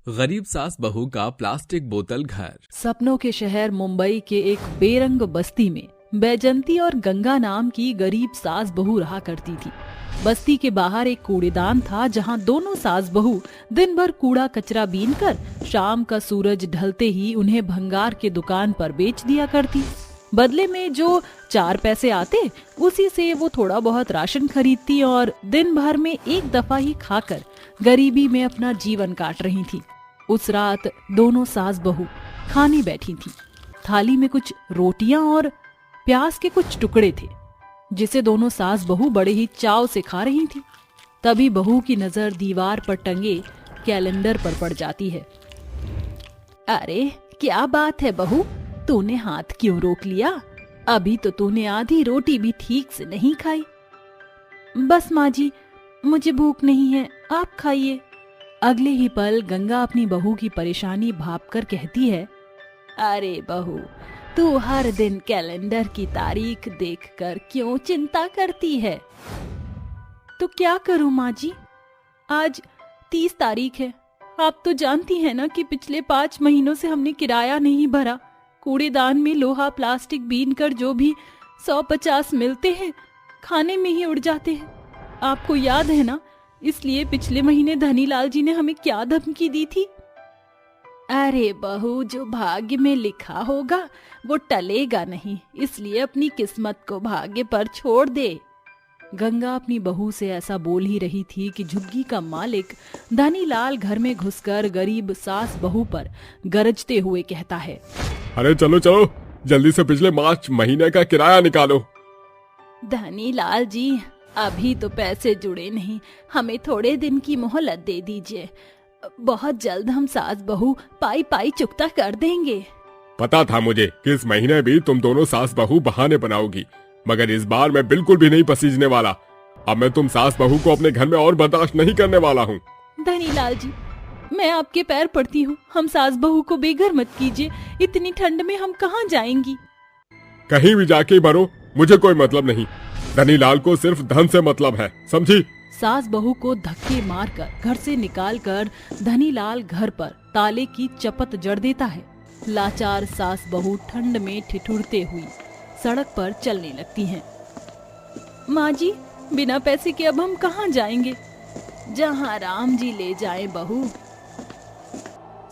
गरीब सास बहू का प्लास्टिक बोतल घर। सपनों के शहर मुंबई के एक बेरंग बस्ती में बैजंती और गंगा नाम की गरीब सास बहू रहा करती थी। बस्ती के बाहर एक कूड़ेदान था जहां दोनों सास बहू दिन भर कूड़ा कचरा बीनकर शाम का सूरज ढलते ही उन्हें भंगार के दुकान पर बेच दिया करती। बदले में जो 4 पैसे आते उसी से वो थोड़ा बहुत राशन खरीदती और दिन भर में एक दफा ही खाकर गरीबी में अपना जीवन काट रही थी। उस रात दोनों सास बहू खाने बैठी थी। थाली में कुछ रोटियां और प्याज के कुछ टुकड़े थे जिसे दोनों सास बहू बड़े ही चाव से खा रही थी। तभी बहू की नजर दीवार पर टंगे कैलेंडर पर पड़ जाती है। अरे क्या बात है बहू, तूने हाथ क्यों रोक लिया? अभी तो तूने आधी रोटी भी ठीक से नहीं खाई। बस माँ जी, मुझे भूख नहीं है, आप खाइए। अगले ही पल गंगा अपनी बहू की परेशानी भांपकर कहती है, अरे बहू, तू हर दिन कैलेंडर की तारीख देखकर क्यों चिंता करती है? तो क्या करूं माँ जी, आज 30 तारीख है। आप तो जानती हैं ना कि पिछले 5 महीनों से हमने किराया नहीं भरा। कूड़ेदान में लोहा प्लास्टिक बीनकर जो भी 150 मिलते हैं खाने में ही उड़ जाते हैं। आपको याद है ना, इसलिए पिछले महीने धनीलाल जी ने हमें क्या धमकी दी थी? अरे बहू, जो भाग्य में लिखा होगा वो टलेगा नहीं, इसलिए अपनी किस्मत को भाग्य पर छोड़ दे। गंगा अपनी बहू से ऐसा बोल ही रही थी कि झुग्गी का मालिक धनीलाल घर में घुसकर गरीब सास बहू पर गरजते हुए कहता है, अरे चलो चलो, जल्दी से पिछले मार्च महीने का किराया निकालो। धनीलाल जी, अभी तो पैसे जुड़े नहीं, हमें थोड़े दिन की मोहलत दे दीजिए। बहुत जल्द हम सास बहू पाई पाई चुकता कर देंगे। पता था मुझे कि इस महीने भी तुम दोनों सास बहू बहाने बनाओगी, मगर इस बार मैं बिल्कुल भी नहीं पसीजने वाला। अब मैं तुम सास बहू को अपने घर में और बर्दाश्त नहीं करने वाला हूँ। धनीलाल जी, मैं आपके पैर पड़ती हूँ, हम सास बहू को बेघर मत कीजिए। इतनी ठंड में हम कहाँ जाएंगी? कहीं भी जाके मरो, मुझे कोई मतलब नहीं। धनीलाल को सिर्फ धन से मतलब है, समझी? सास बहू को धक्के मारकर घर से निकालकर धनीलाल घर पर ताले की चपत जड़ देता है। लाचार सास बहू ठंड में ठिठुरते हुई सड़क पर चलने लगती हैं। माँ जी, बिना पैसे के अब हम कहाँ जाएंगे? जहाँ राम जी ले जाएं बहू।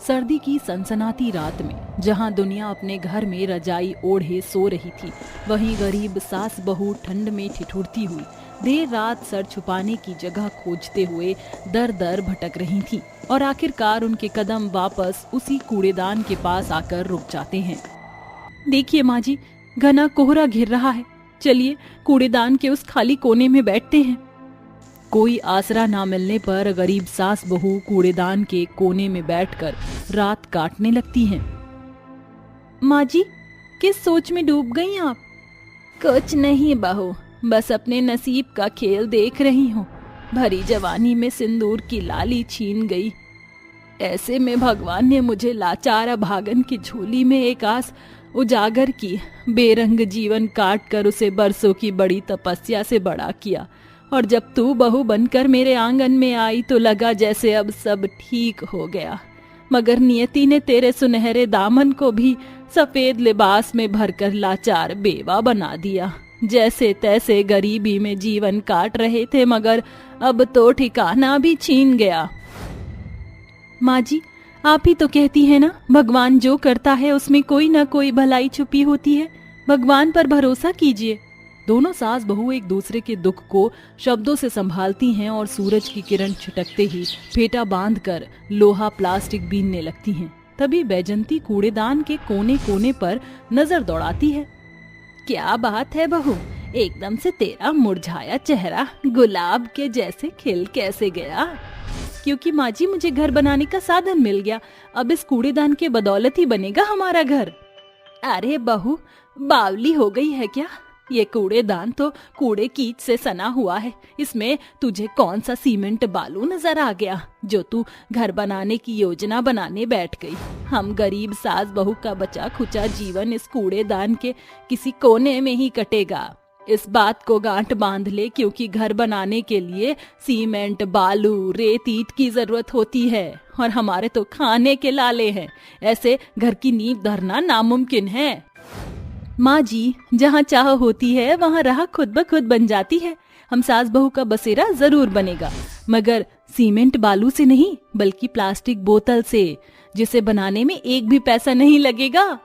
सर्दी की सनसनाती रात में जहां दुनिया अपने घर में रजाई ओढ़े सो रही थी, वहीं गरीब सास बहू ठंड में ठिठुरती हुई देर रात सर छुपाने की जगह खोजते हुए दर दर भटक रही थी और आखिरकार उनके कदम वापस उसी कूड़ेदान के पास आकर रुक जाते हैं। देखिए माँ जी, घना कोहरा घिर रहा है, चलिए कूड़ेदान के उस खाली कोने में बैठते हैं। कोई आसरा ना मिलने पर गरीब सास बहू कूड़ेदान के कोने में बैठकर रात काटने लगती हैं। माँ जी, किस सोच में डूब गई आप? कुछ नहीं बहू, बस अपने नसीब का खेल देख रही हूँ। भरी जवानी में सिंदूर की लाली छीन गई। ऐसे में भगवान ने मुझे लाचार अभागन की झोली में एक आस उजागर की। बेरंग जीवन काट कर उसे बरसों की बड़ी तपस्या से बड़ा किया, और जब तू बहू बनकर मेरे आंगन में आई तो लगा जैसे अब सब ठीक हो गया। मगर नियति ने तेरे सुनहरे दामन को भी सफेद लिबास में भरकर लाचार बेवा बना दिया। जैसे तैसे गरीबी में जीवन काट रहे थे, मगर अब तो ठिकाना भी छीन गया। माँ जी, आप ही तो कहती है ना, भगवान जो करता है उसमें कोई ना कोई भलाई छुपी होती है। भगवान पर भरोसा कीजिए। दोनों सास बहू एक दूसरे के दुख को शब्दों से संभालती हैं और सूरज की किरण छिटकते ही फेटा बांधकर लोहा प्लास्टिक बीनने लगती हैं। तभी बैजंती कूड़ेदान के कोने कोने पर नजर दौड़ाती है। क्या बात है बहू, एकदम से तेरा मुरझाया चेहरा गुलाब के जैसे खिल कैसे गया? क्योंकि माँ जी, मुझे घर बनाने का साधन मिल गया। अब इस कूड़ेदान के बदौलत ही बनेगा हमारा घर। अरे बहू, बावली हो गई है क्या? ये कूड़ेदान तो कूड़े कीच से सना हुआ है। इसमें तुझे कौन सा सीमेंट बालू नजर आ गया जो तू घर बनाने की योजना बनाने बैठ गई? हम गरीब सास बहू का बचा खुचा जीवन इस कूड़ेदान के किसी कोने में ही कटेगा। इस बात को गांठ बांध ले, क्योंकि घर बनाने के लिए सीमेंट, बालू, रेत, ईंट की जरूरत होती है और हमारे तो खाने के लाले हैं। ऐसे घर की नींव धरना नामुमकिन है। माँ जी, जहाँ चाह होती है वहाँ राह खुद ब खुद बन जाती है। हम सास बहू का बसेरा जरूर बनेगा, मगर सीमेंट बालू से नहीं, बल्कि प्लास्टिक बोतल से, जिसे बनाने में एक भी पैसा नहीं लगेगा।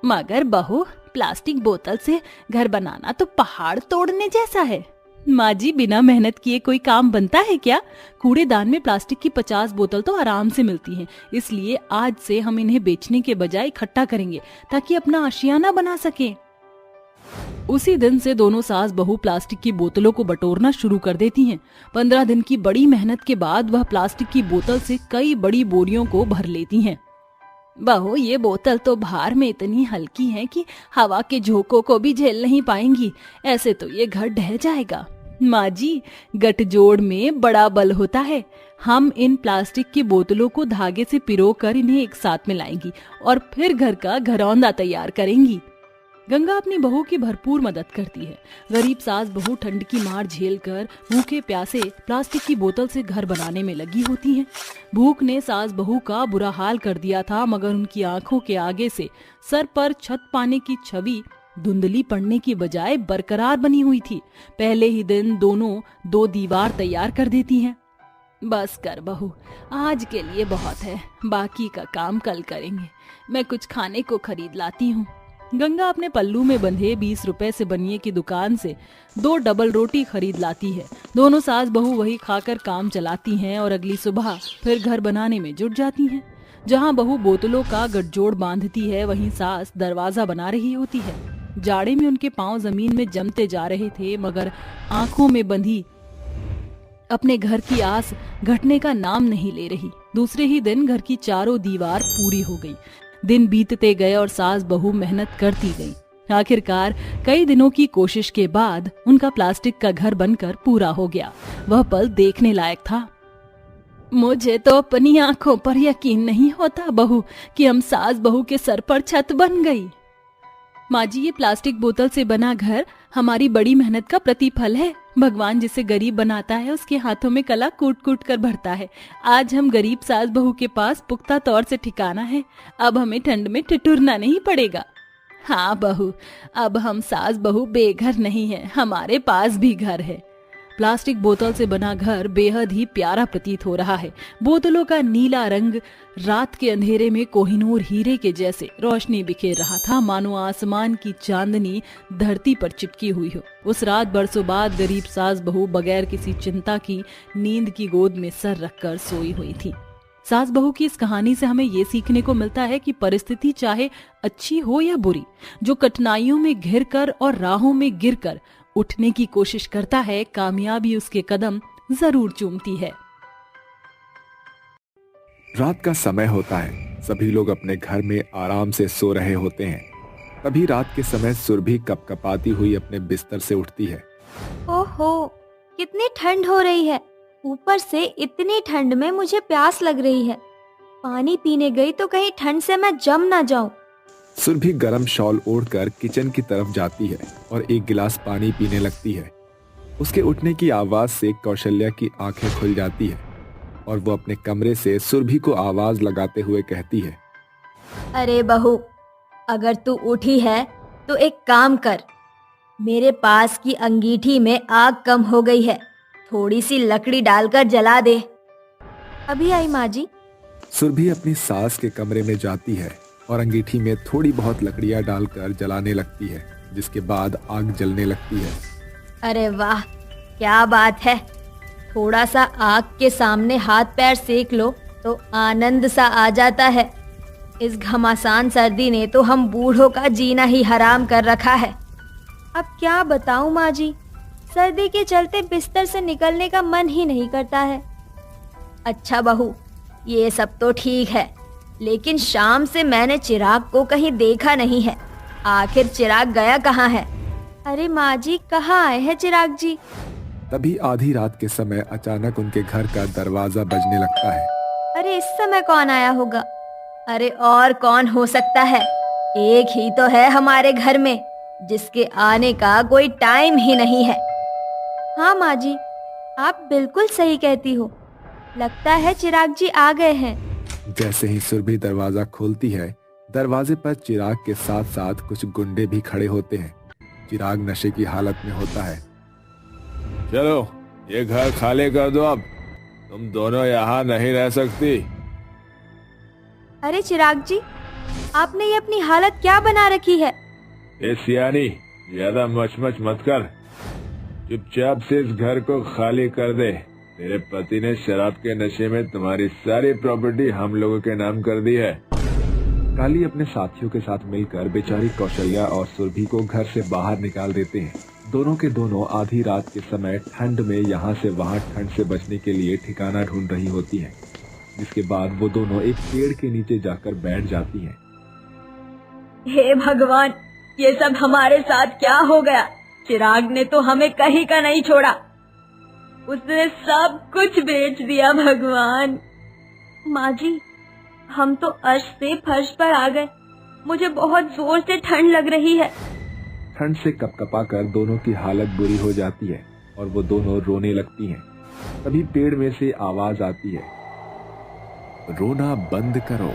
मगर बहू, प्लास्टिक बोतल से घर बनाना तो पहाड़ तोड़ने जैसा है। माँ जी, बिना मेहनत किए कोई काम बनता है क्या? कूड़ेदान में प्लास्टिक की 50 बोतल तो आराम से मिलती हैं, इसलिए आज से हम इन्हें बेचने के बजाय इकट्ठा करेंगे ताकि अपना आशियाना बना सकें। उसी दिन से दोनों सास बहू प्लास्टिक की बोतलों को बटोरना शुरू कर देती हैं। 15 दिन की बड़ी मेहनत के बाद वह प्लास्टिक की बोतल से कई बड़ी बोरियों को भर लेती हैं। बहू, ये बोतल तो भार में इतनी हल्की है कि हवा के झोंकों को भी झेल नहीं पाएंगी। ऐसे तो ये घर ढह जाएगा। माँ जी, गठजोड़ में बड़ा बल होता है। हम इन प्लास्टिक की बोतलों को धागे से पिरोकर इन्हें एक साथ मिलाएंगी और फिर घर का घरौंदा तैयार करेंगी। गंगा अपनी बहू की भरपूर मदद करती है। गरीब सास बहू ठंड की मार झेलकर भूखे प्यासे प्लास्टिक की बोतल से घर बनाने में लगी होती हैं। भूख ने सास बहू का बुरा हाल कर दिया था, मगर उनकी आंखों के आगे से सर पर छत पाने की छवि धुंधली पड़ने की बजाय बरकरार बनी हुई थी। पहले ही दिन दोनों 2 दीवार तैयार कर देती हैं। बस कर बहू, आज के लिए बहुत है, बाकी का काम कल करेंगे। मैं कुछ खाने को खरीद लाती हूँ। गंगा अपने पल्लू में बंधे 20 रुपए से बनिए की दुकान से 2 डबल रोटी खरीद लाती है। दोनों सास बहू वही खाकर काम चलाती हैं और अगली सुबह फिर घर बनाने में जुट जाती हैं। जहाँ बहू बोतलों का गठजोड़ बांधती है, वहीं सास दरवाजा बना रही होती है। जाड़े में उनके पांव जमीन में जमते जा रहे थे, मगर आंखों में बंधी अपने घर की आस घटने का नाम नहीं ले रही। दूसरे ही दिन घर की चारों दीवार पूरी हो गई। दिन बीतते गए और सास बहू मेहनत करती गई। आखिरकार कई दिनों की कोशिश के बाद उनका प्लास्टिक का घर बनकर पूरा हो गया। वह पल देखने लायक था। मुझे तो अपनी आंखों पर यकीन नहीं होता बहू कि हम सास बहू के सर पर छत बन गई। माँ जी, ये प्लास्टिक बोतल से बना घर हमारी बड़ी मेहनत का प्रतिफल है। भगवान जिसे गरीब बनाता है उसके हाथों में कला कूट कूट कर भरता है। आज हम गरीब सास बहू के पास पुख्ता तौर से ठिकाना है। अब हमें ठंड में ठिठुरना नहीं पड़ेगा। हाँ बहू, अब हम सास बहू बेघर नहीं है, हमारे पास भी घर है। प्लास्टिक बोतल से बना घर बेहद ही प्यारा प्रतीत हो रहा है। बोतलों का नीला रंग रात के अंधेरे में कोहिनूर हीरे के जैसे रोशनी बिखेर रहा था, मानो आसमान की चांदनी धरती पर चिपकी हुई हो। उस रात बरसों बाद गरीब सास बहू बगैर किसी चिंता की नींद की गोद में सर रखकर सोई हुई थी। सास बहू की इस कहानी से हमें ये सीखने को मिलता है कि परिस्थिति चाहे अच्छी हो या बुरी, जो कठिनाइयों में घिरकर और राहों में गिरकर उठने की कोशिश करता है, कामयाबी उसके कदम जरूर चूमती है। रात का समय होता है। सभी लोग अपने घर में आराम से सो रहे होते हैं। तभी रात के समय सुरभि कपकपाती हुई अपने बिस्तर से उठती है। ओहो, कितनी ठंड हो रही है। ऊपर से इतनी ठंड में मुझे प्यास लग रही है। पानी पीने गई तो कहीं ठंड से मैं जम ना जाऊं। सुरभि गरम शॉल ओढ़कर किचन की तरफ जाती है और एक गिलास पानी पीने लगती है। उसके उठने की आवाज से कौशल्या की आंखें खुल जाती है और वो अपने कमरे से सुरभि को आवाज लगाते हुए कहती है, अरे बहू, अगर तू उठी है तो एक काम कर, मेरे पास की अंगीठी में आग कम हो गई है, थोड़ी सी लकड़ी डालकर जला दे। अभी आई माँ जी। सुरभि अपनी सास के कमरे में जाती है और अंगीठी में थोड़ी बहुत लकड़ियां डालकर जलाने लगती है, जिसके बाद आग जलने लगती है। अरे वाह, क्या बात है। थोड़ा सा आग के सामने हाथ पैर सेक लो तो आनंद सा आ जाता है। इस घमासान सर्दी ने तो हम बूढ़ों का जीना ही हराम कर रखा है। अब क्या बताऊं माँ जी, सर्दी के चलते बिस्तर से निकलने का मन ही नहीं करता है। अच्छा बहू, ये सब तो ठीक है, लेकिन शाम से मैंने चिराग को कहीं देखा नहीं है। आखिर चिराग गया कहाँ है? अरे माँ जी, कहाँ आए हैं चिराग जी? तभी आधी रात के समय अचानक उनके घर का दरवाजा बजने लगता है। अरे इस समय कौन आया होगा? अरे और कौन हो सकता है, एक ही तो है हमारे घर में। जिसके आने का कोई टाइम ही नहीं है। हाँ माँ जी, आप बिल्कुल सही कहती हो। लगता है चिराग जी आ गए हैं। जैसे ही सुरभि दरवाजा खोलती है, दरवाजे पर चिराग के साथ साथ कुछ गुंडे भी खड़े होते हैं। चिराग नशे की हालत में होता है। चलो ये घर खाली कर दो, अब तुम दोनों यहाँ नहीं रह सकती। अरे चिराग जी, आपने ये अपनी हालत क्या बना रखी है? ए सियानी, ज्यादा मचमच मत कर, चुपचाप से इस घर को खाली कर दे। तेरे पति ने शराब के नशे में तुम्हारी सारी प्रॉपर्टी हम लोगों के नाम कर दी है। काली अपने साथियों के साथ मिलकर बेचारी कौशल्या और सुरभि को घर से बाहर निकाल देते हैं। दोनों के दोनों आधी रात के समय ठंड में यहाँ से वहाँ ठंड से बचने के लिए ठिकाना ढूंढ रही होती हैं। जिसके बाद वो दोनों एक पेड़ के नीचे जाकर बैठ जाती हैं। हे भगवान, ये सब हमारे साथ क्या हो गया? चिराग ने तो हमें कहीं का नहीं छोड़ा, उसने सब कुछ बेच दिया। भगवान। माँ जी, हम तो अर्श से फर्श पर आ गए। मुझे बहुत जोर से ठंड लग रही है। ठंड से कपकपा कर दोनों की हालत बुरी हो जाती है और वो दोनों रोने लगती हैं। तभी पेड़ में से आवाज आती है, रोना बंद करो,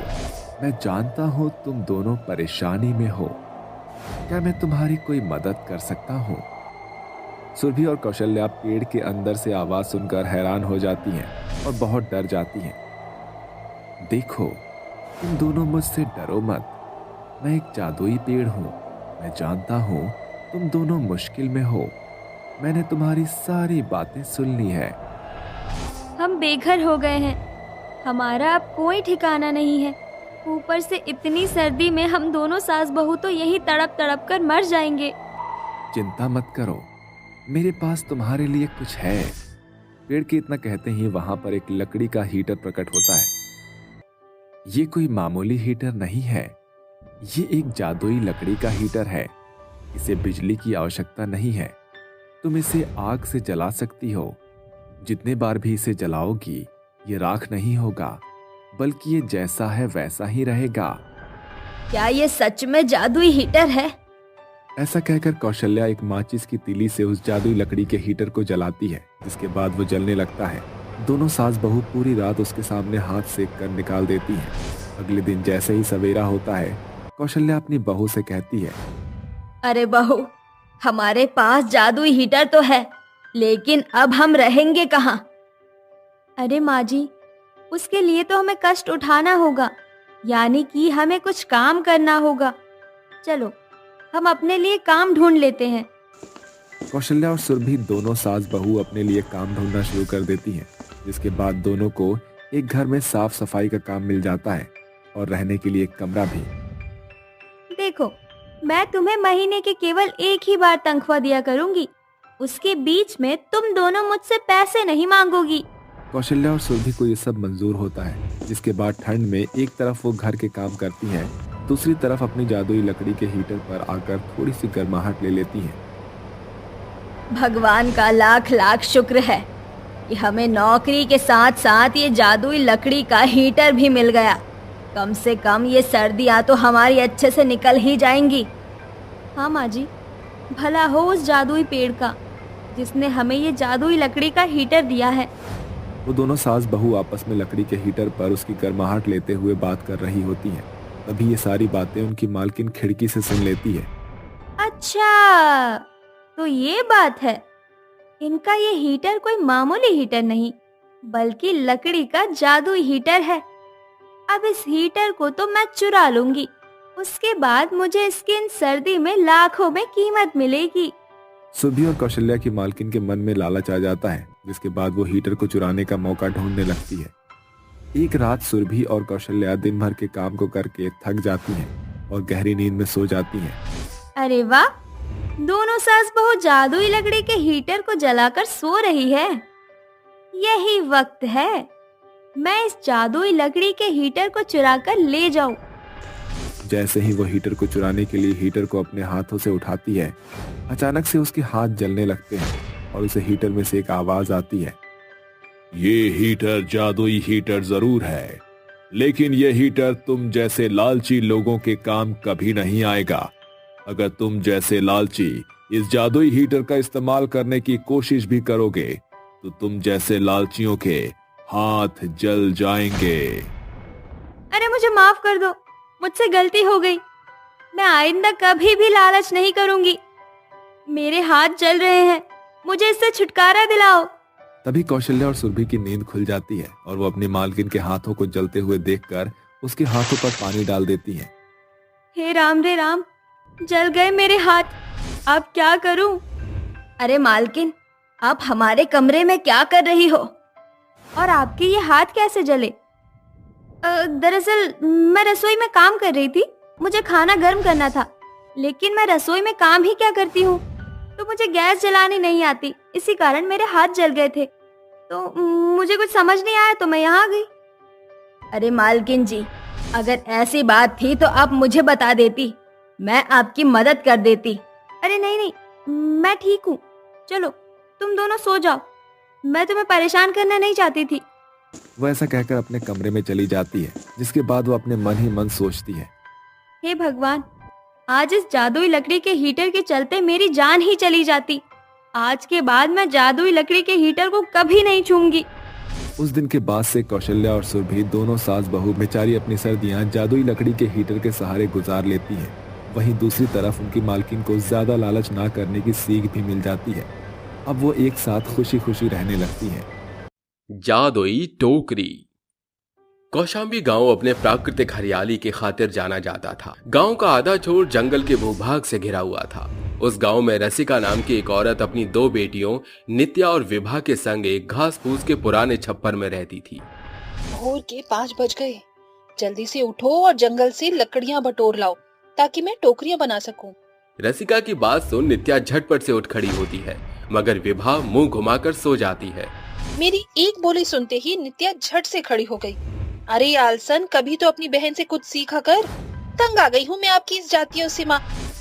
मैं जानता हूँ तुम दोनों परेशानी में हो। क्या मैं तुम्हारी कोई मदद कर सकता हूँ? सुरभि और कौशल्या पेड़ के अंदर से आवाज सुनकर हैरान हो जाती हैं और बहुत डर जाती हैं। देखो, तुम दोनों मुझसे डरो मत, मैं एक जादुई पेड़ हूँ। मैं जानता हूँ तुम दोनों मुश्किल में हो। मैंने तुम्हारी सारी बातें सुन ली है। हम बेघर हो गए हैं, हमारा अब कोई ठिकाना नहीं है। ऊपर से इतनी सर्दी में हम दोनों सास बहू तो यही तड़प तड़प कर मर जाएंगे। चिंता मत करो, मेरे पास तुम्हारे लिए कुछ है। पेड़ के इतना कहते ही वहां पर एक लकड़ी का हीटर प्रकट होता है। ये कोई मामूली हीटर नहीं है, ये एक जादुई लकड़ी का हीटर है। इसे बिजली की आवश्यकता नहीं है। तुम इसे आग से जला सकती हो। जितने बार भी इसे जलाओगी ये राख नहीं होगा, बल्कि ये जैसा है वैसा ही रहेगा। क्या ये सच में जादुई हीटर है? ऐसा कहकर कौशल्या एक माचिस की तीली से उस जादुई लकड़ी के हीटर को जलाती है, जिसके बाद वो जलने लगता है। दोनों सास बहू पूरी रात उसके सामने हाथ सेक कर निकाल देती हैं। अगले दिन जैसे ही सवेरा होता है, कौशल्या अपनी बहू से कहती है, अरे बहू, हमारे पास जादुई हीटर तो है, लेकिन अब हम रहेंगे कहाँ? अरे माँ जी, उसके लिए तो हमें कष्ट उठाना होगा, यानी कि हमें कुछ काम करना होगा। चलो हम अपने लिए काम ढूंढ लेते हैं। कौशल्या और सुरभि दोनों सास बहू अपने लिए काम ढूंढना शुरू कर देती हैं, जिसके बाद दोनों को एक घर में साफ सफाई का काम मिल जाता है और रहने के लिए एक कमरा भी। देखो, मैं तुम्हें महीने के केवल एक ही बार तनख्वाह दिया करूंगी, उसके बीच में तुम दोनों मुझसे पैसे नहीं मांगोगी। कौशल्या और सुरभि को ये सब मंजूर होता है, जिसके बाद ठंड में एक तरफ वो घर के काम करती हैं, दूसरी तरफ अपनी जादुई लकड़ी के हीटर पर आकर थोड़ी सी गर्माहट ले लेती हैं। भगवान का लाख लाख शुक्र है कि हमें नौकरी के साथ साथ ये जादुई लकड़ी का हीटर भी मिल गया। कम से कम ये सर्दियाँ तो हमारी अच्छे से निकल ही जाएंगी। हाँ माँ जी, भला हो उस जादुई पेड़ का जिसने हमें ये जादुई लकड़ी का हीटर दिया है। वो दोनों सास बहू आपस में लकड़ी के हीटर पर उसकी गर्माहट लेते हुए बात कर रही होती हैं। तभी ये सारी बातें उनकी मालकिन खिड़की से सुन लेती है। अच्छा, तो ये बात है। इनका ये हीटर कोई मामूली हीटर नहीं, बल्कि लकड़ी का जादुई हीटर है। अब इस हीटर को तो मैं चुरा लूंगी, उसके बाद मुझे इसकी इन सर्दी में लाखों में कीमत मिलेगी। सुरभि और कौशल्या की मालकिन के मन में लालच आ जाता है, जिसके बाद वो हीटर को चुराने का मौका ढूंढने लगती है। एक रात सुरभि और कौशल्या दिन भर के काम को करके थक जाती हैं और गहरी नींद में सो जाती हैं। अरे वाह, दोनों सास बहू जादुई लकड़ी के हीटर को जलाकर सो रही है। यही वक्त है, मैं इस जादुई लकड़ी के हीटर को चुराकर ले जाऊं। जैसे ही वो हीटर को चुराने के लिए हीटर को अपने हाथों से उठाती है, अचानक से उसके हाथ जलने लगते हैं और उसे हीटर में से एक आवाज आती है, ये हीटर जादुई हीटर जरूर है, लेकिन ये हीटर तुम जैसे लालची लोगों के काम कभी नहीं आएगा। अगर तुम जैसे लालची इस जादुई हीटर का इस्तेमाल करने की कोशिश भी करोगे तो तुम जैसे लालचियों के हाथ जल जाएंगे। अरे मुझे माफ कर दो, मुझसे गलती हो गई। मैं आइंदा कभी भी लालच नहीं करूंगी। मेरे हाथ जल रहे हैं, मुझे इससे छुटकारा दिलाओ। तभी कौशल्या और सुरभि की नींद खुल जाती है और वो अपनी मालकिन के हाथों को जलते हुए देखकर उसके हाथों पर पानी डाल देती हैं। हे राम रे राम, जल गए मेरे हाथ, अब क्या करूं? अरे मालकिन, आप हमारे कमरे में क्या कर रही हो और आपके ये हाथ कैसे जले? दरअसल मैं रसोई में काम कर रही थी, मुझे खाना गर्म करना था, लेकिन मैं रसोई में काम ही क्या करती हूँ, तो मुझे गैस जलानी नहीं आती, इसी कारण मेरे हाथ जल गए थे। तो मुझे कुछ समझ नहीं आया तो मैं यहाँ आ गई। अरे मालकिन जी, अगर ऐसी बात थी तो आप मुझे बता देती, मैं आपकी मदद कर देती। अरे नहीं नहीं, मैं ठीक हूँ, चलो तुम दोनों सो जाओ, मैं तुम्हें परेशान करना नहीं चाहती थी। वो ऐसा कहकर अपने कमरे में चली जाती है, जिसके बाद वो अपने मन ही मन सोचती है, हे भगवान, आज इस जादुई लकड़ी के हीटर के चलते मेरी जान ही चली जाती। आज के बाद मैं जादुई लकड़ी के हीटर को कभी नहीं छूंगी। उस दिन के बाद से कौशल्या और सुरभि दोनों सास बहू बेचारी अपनी सर्दियां जादुई लकड़ी के हीटर के सहारे गुजार लेती हैं। वहीं दूसरी तरफ उनकी मालकिन को ज्यादा लालच ना करने की सीख भी मिल जाती है। अब वो एक साथ खुशी खुशी रहने लगती हैं। जादुई टोकरी। कौशाम्बी गांव अपने प्राकृतिक हरियाली की खातिर जाना जाता था। गांव का आधा छोर जंगल के भूभाग से घिरा हुआ था। उस गांव में रसिका नाम की एक औरत अपनी 2 बेटियों नित्या और विभा के संग एक घास फूस के पुराने छप्पर में रहती थी। भोर के 5 बज गए, जल्दी से उठो और जंगल से लकड़ियां बटोर लाओ ताकि मैं टोकरियां बना सकूं। रसिका की बात सुन नित्या झटपट से उठ खड़ी होती है, मगर विभा मुंह घुमाकर सो जाती है। मेरी एक बोली सुनते ही नित्या झट से खड़ी हो गई। अरे आलसन, कभी तो अपनी बहन से कुछ सीखा कर। तंग आ गई हूँ मैं आपकी इस जातियों से माँ।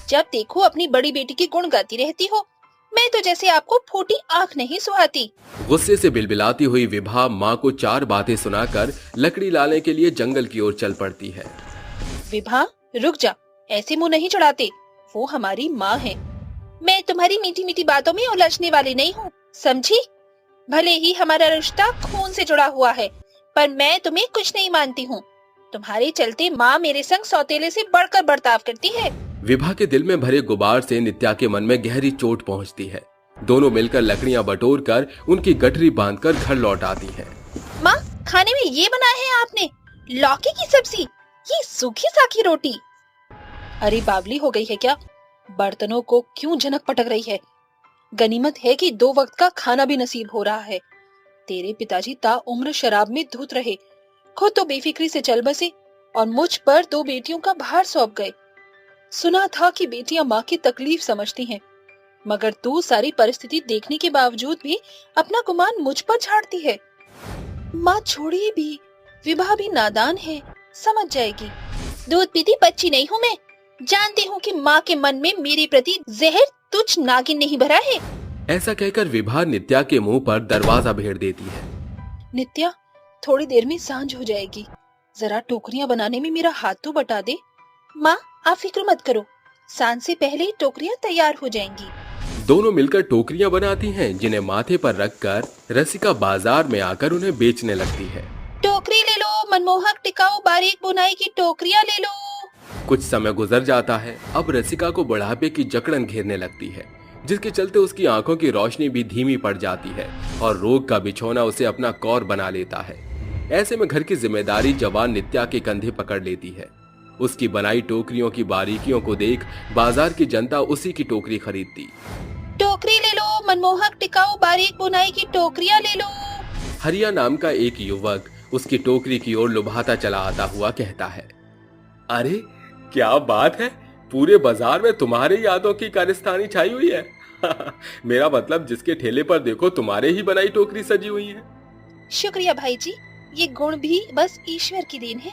जब देखो अपनी बड़ी बेटी की गुण गाती रहती हो। मैं तो जैसे आपको फूटी आँख नहीं सुहाती। गुस्से से बिलबिलाती हुई विभा माँ को 4 बातें सुनाकर लकड़ी लाने के लिए जंगल की ओर चल पड़ती है। विभा रुक जा, ऐसे मुंह नहीं चढ़ाते, वो हमारी माँ है। मैं तुम्हारी मीठी मीठी बातों में उलझने वाली नहीं हूँ, समझी? भले ही हमारा रिश्ता खून से जुड़ा हुआ है, पर मैं तुम्हें कुछ नहीं मानती हूँ। तुम्हारे चलते माँ मेरे संग सौतेले से बढ़कर बर्ताव करती है। विभा के दिल में भरे गुबार से नित्या के मन में गहरी चोट पहुंचती है। दोनों मिलकर लकड़ियां बटोरकर उनकी गठरी बांधकर घर लौट आती हैं। माँ, खाने में ये बनाया है आपने? लौकी की सब्जी, ये सूखी साखी रोटी। अरे बावली हो गई है क्या? बर्तनों को क्यों झनक पटक रही है? गनीमत है कि 2 वक्त का खाना भी नसीब हो रहा है। तेरे पिताजी ताउम्र शराब में धुत रहे, खुद तो बेफिक्री से चल बसे और मुझ पर 2 बेटियों का भार सौंप गए। सुना था कि बेटियां माँ की तकलीफ समझती हैं, मगर तू सारी परिस्थिति देखने के बावजूद भी अपना गुमान मुझ पर झाड़ती है। माँ छोड़िए भी, विभा भी नादान है, समझ जाएगी। दूध पीती बच्ची नहीं हूँ मैं, जानती हूँ कि माँ के मन में मेरे प्रति जहर तुझ नागिन नहीं भरा है। ऐसा कहकर विभा नित्या के मुंह पर दरवाजा भेड़ देती है। नित्या, थोड़ी देर में सांझ हो जाएगी, जरा टोकरियां बनाने में मेरा हाथ तो बटा दे। माँ, आप फिक्र मत करो, सांझ से पहले ही टोकरियां तैयार हो जाएंगी। दोनों मिलकर टोकरियां बनाती हैं, जिन्हें माथे पर रखकर रसिका बाजार में आकर उन्हें बेचने लगती है। टोकरी ले लो, मनमोहक टिकाऊ बारीक बुनाई की टोकरियां ले लो। कुछ समय गुजर जाता है। अब रसिका को बुढ़ापे की जकड़न घेरने लगती है, जिसके चलते उसकी आंखों की रोशनी भी धीमी पड़ जाती है और रोग का बिछौना उसे अपना कौर बना लेता है। ऐसे में घर की जिम्मेदारी जवान नित्या के कंधे पकड़ लेती है। उसकी बनाई टोकरियों की बारीकियों को देख बाजार की जनता उसी की टोकरी खरीदती। टोकरी ले लो, मनमोहक टिकाऊ बारीक बुनाई की टोकरियां ले लो। हरिया नाम का एक युवक उसकी टोकरी की ओर लुभाता चला आता हुआ कहता है, अरे क्या बात है, पूरे बाजार में तुम्हारे यादों की कारस्तानी छाई हुई है। मेरा मतलब जिसके ठेले पर देखो तुम्हारे ही बनाई टोकरी सजी हुई है। शुक्रिया भाई जी, ये गुण भी बस ईश्वर की देन है,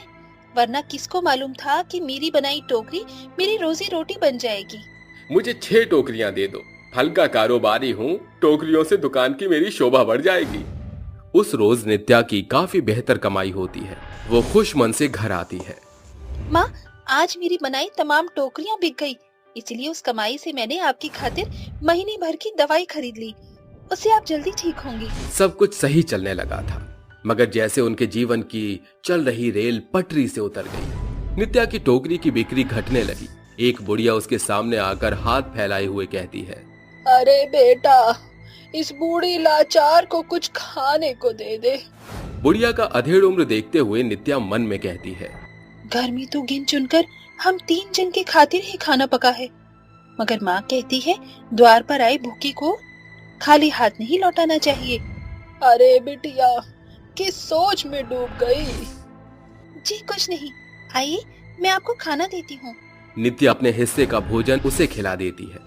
वरना किसको मालूम था कि मेरी बनाई टोकरी मेरी रोजी रोटी बन जाएगी। मुझे 6 टोकरियां दे दो, हल्का कारोबारी हूँ, टोकरियों से दुकान की मेरी शोभा बढ़ जाएगी। उस रोज नित्या की काफी बेहतर कमाई होती है। वो खुश मन से घर आती है। माँ, आज मेरी बनाई तमाम टोकरियां बिक गई, इसलिए उस कमाई से मैंने आपकी खातिर महीने भर की दवाई खरीद ली। उससे आप जल्दी ठीक होंगी। सब कुछ सही चलने लगा था, मगर जैसे उनके जीवन की चल रही रेल पटरी से उतर गई। नित्या की टोकरी की बिक्री घटने लगी। एक बुढ़िया उसके सामने आकर हाथ फैलाए हुए कहती है, अरे बेटा, इस बूढ़ी लाचार को कुछ खाने को दे दे। बुढ़िया का अधेड़ उम्र देखते हुए नित्या मन में कहती है, घर में तो गिन चुनकर हम 3 जन के खातिर ही खाना पका है, मगर माँ कहती है द्वार पर आए भूखी को खाली हाथ नहीं लौटाना चाहिए। अरे बिटिया, किस सोच में डूब गई। जी कुछ नहीं, आइए मैं आपको खाना देती हूँ। नित्या अपने हिस्से का भोजन उसे खिला देती है।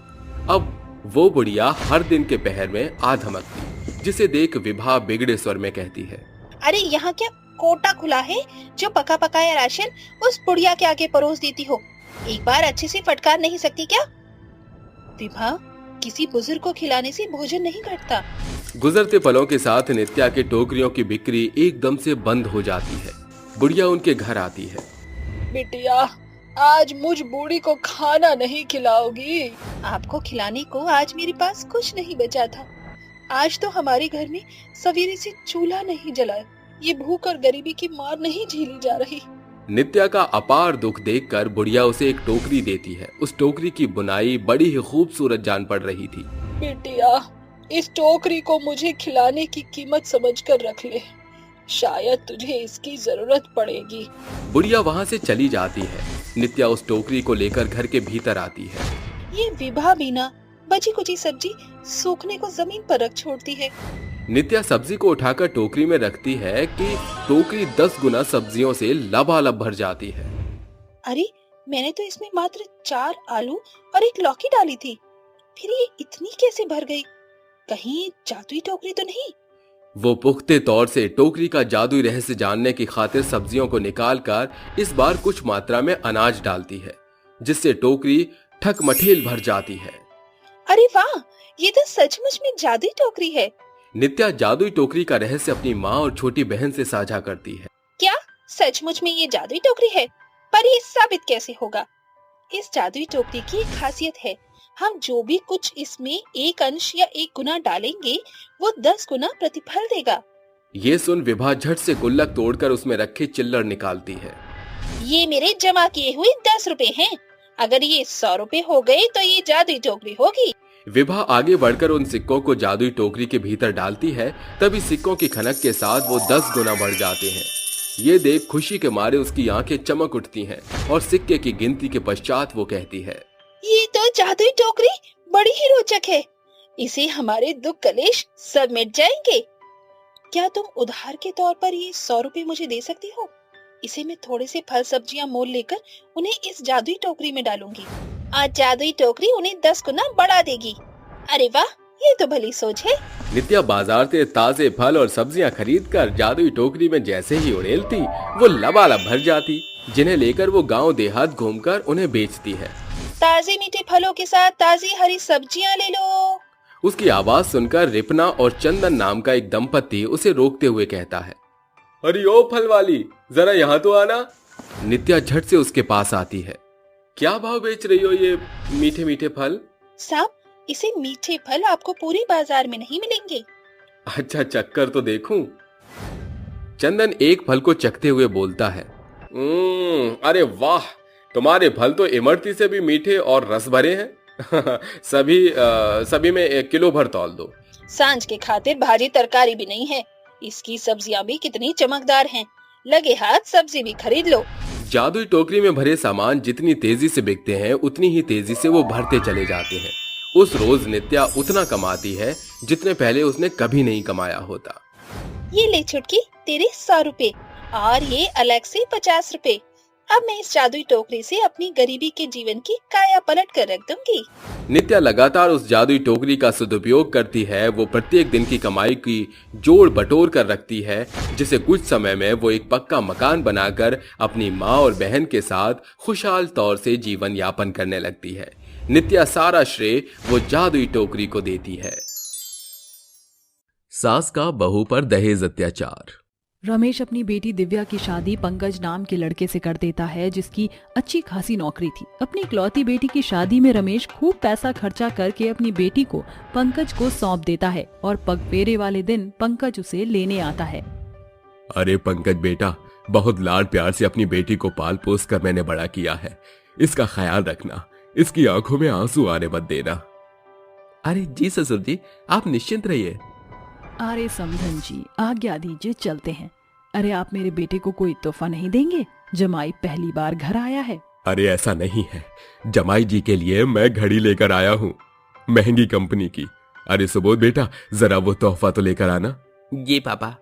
अब वो बुढ़िया हर दिन के पहर में आ धमकती, जिसे देख विभा बिगड़े स्वर में कहती है, अरे यहाँ क्या कोटा खुला है जो पका पकाया राशन उस बुढ़िया के आगे परोस देती हो? एक बार अच्छे से फटकार नहीं सकती क्या? विभा, किसी बुजुर्ग को खिलाने से भोजन नहीं घटता। गुजरते पलों के साथ नित्या के टोकरियों की बिक्री एकदम से बंद हो जाती है। बुढ़िया उनके घर आती है। बिटिया, आज मुझ बूढ़ी को खाना नहीं खिलाओगी? आपको खिलाने को आज मेरे पास कुछ नहीं बचा था। आज तो हमारे घर में सवेरे से चूल्हा नहीं जला। ये भूख और गरीबी की मार नहीं झेली जा रही। नित्या का अपार दुख देखकर बुढ़िया उसे एक टोकरी देती है। उस टोकरी की बुनाई बड़ी ही खूबसूरत जान पड़ रही थी। बिटिया, इस टोकरी को मुझे खिलाने की कीमत समझकर रख ले, शायद तुझे इसकी जरूरत पड़ेगी। बुढ़िया वहाँ से चली जाती है। नित्या उस टोकरी को लेकर घर के भीतर आती है। ये विभा बिना बची कुची सब्जी सूखने को जमीन पर रख छोड़ती है। नित्या सब्जी को उठाकर टोकरी में रखती है कि टोकरी 10 गुना सब्जियों से लबालब भर जाती है। अरे, मैंने तो इसमें मात्र 4 आलू और 1 लौकी डाली थी, फिर ये इतनी कैसे भर गई? कहीं जादुई टोकरी तो नहीं? वो पुख्ते तौर से टोकरी का जादुई रहस्य जानने की खातिर सब्जियों को निकालकर इस बार कुछ मात्रा में अनाज डालती है, जिससे टोकरी ठकमठेल भर जाती है। अरे वाह, ये तो सचमुच में जादुई टोकरी है। नित्या जादुई टोकरी का रहस्य अपनी माँ और छोटी बहन से साझा करती है। क्या सचमुच में ये जादुई टोकरी है? पर ये साबित कैसे होगा? इस जादुई टोकरी की एक खासियत है, हम जो भी कुछ इसमें 1 अंश या 1 गुना डालेंगे वो 10 गुना प्रतिफल देगा। ये सुन विभा झट से गुल्लक तोड़कर उसमें रखे चिल्लर निकालती है। ये मेरे जमा किए हुए 10 रुपए हैं। अगर ये 100 रुपए हो गए तो ये जादुई टोकरी होगी। विभा आगे बढ़कर उन सिक्कों को जादुई टोकरी के भीतर डालती है। तभी सिक्कों की खनक के साथ वो 10 गुना बढ़ जाते हैं। ये देख खुशी के मारे उसकी आंखें चमक उठती हैं और सिक्के की गिनती के पश्चात वो कहती है, ये तो जादुई टोकरी बड़ी ही रोचक है। इसे हमारे दुख कलेश सब मिट जाएंगे। क्या तुम उधार के तौर पर ये 100 रुपए मुझे दे सकती हो? इसे मैं थोड़े से फल सब्जियां मोल लेकर उन्हें इस जादुई टोकरी में डालूंगी। आज जादुई टोकरी उन्हें 10 गुना बढ़ा देगी। अरे वाह, ये तो भली सोच है। नित्या बाजार से ताजे फल और सब्जियां खरीदकर जादुई टोकरी में जैसे ही उड़ेलती, वो लबालब भर जाती, जिन्हें लेकर वो गांव देहात घूमकर उन्हें बेचती है। ताजे मीठे फलों के साथ ताजी हरी सब्जियां ले लो। उसकी आवाज सुनकर रिपना और चंदन नाम का एक दंपति उसे रोकते हुए कहता है, अरे ओ फल वाली, जरा यहाँ तो आना। नित्या झट से उसके पास आती है। क्या भाव बेच रही हो ये मीठे मीठे फल? साहब, इसे मीठे फल आपको पूरे बाजार में नहीं मिलेंगे। अच्छा, चक्कर तो देखूं। चंदन एक फल को चखते हुए बोलता है, अरे वाह, तुम्हारे फल तो इमरती से भी मीठे और रस भरे हैं। सभी में 1 किलो भर तौल दो। सांझ के खातिर भाजी तरकारी भी नहीं है। इसकी सब्जियां भी कितनी चमकदार हैं। लगे हाथ सब्जी भी खरीद लो। जादुई टोकरी में भरे सामान जितनी तेजी से बिकते हैं, उतनी ही तेजी से वो भरते चले जाते हैं। उस रोज नित्या उतना कमाती है जितने पहले उसने कभी नहीं कमाया होता। ये ले छुटकी, तेरे 100 रुपए और ये अलग से 50 रुपए। अब मैं इस जादुई टोकरी से अपनी गरीबी के जीवन की काया पलट कर रख दूंगी। नित्या लगातार उस जादुई टोकरी का सदुपयोग करती है। वो प्रत्येक दिन की कमाई की जोड़ बटोर कर रखती है, जिसे कुछ समय में वो एक पक्का मकान बनाकर अपनी माँ और बहन के साथ खुशहाल तौर से जीवन यापन करने लगती है। नित्या सारा श्रेय वो जादुई टोकरी को देती है। सास का बहू पर दहेज अत्याचार। रमेश अपनी बेटी दिव्या की शादी पंकज नाम के लड़के से कर देता है, जिसकी अच्छी खासी नौकरी थी। अपनी इकलौती बेटी की शादी में रमेश खूब पैसा खर्चा करके अपनी बेटी को पंकज को सौंप देता है और पगफेरे वाले दिन पंकज उसे लेने आता है। अरे पंकज बेटा, बहुत लाड प्यार से अपनी बेटी को पाल पोस कर मैंने बड़ा किया है। इसका ख्याल रखना, इसकी आंखों में आंसू आने मत देना। अरे जी ससुर जी, आप निश्चिंत रहिए। अरे समधन जी, आज्ञा दीजिए, चलते हैं। अरे आप मेरे बेटे को कोई तोहफा नहीं देंगे? जमाई पहली बार घर आया है। अरे ऐसा नहीं है, जमाई जी के लिए मैं घड़ी लेकर आया हूँ, महंगी कंपनी की। अरे सुबोध बेटा, जरा वो तोहफा तो लेकर आना। ये पापा।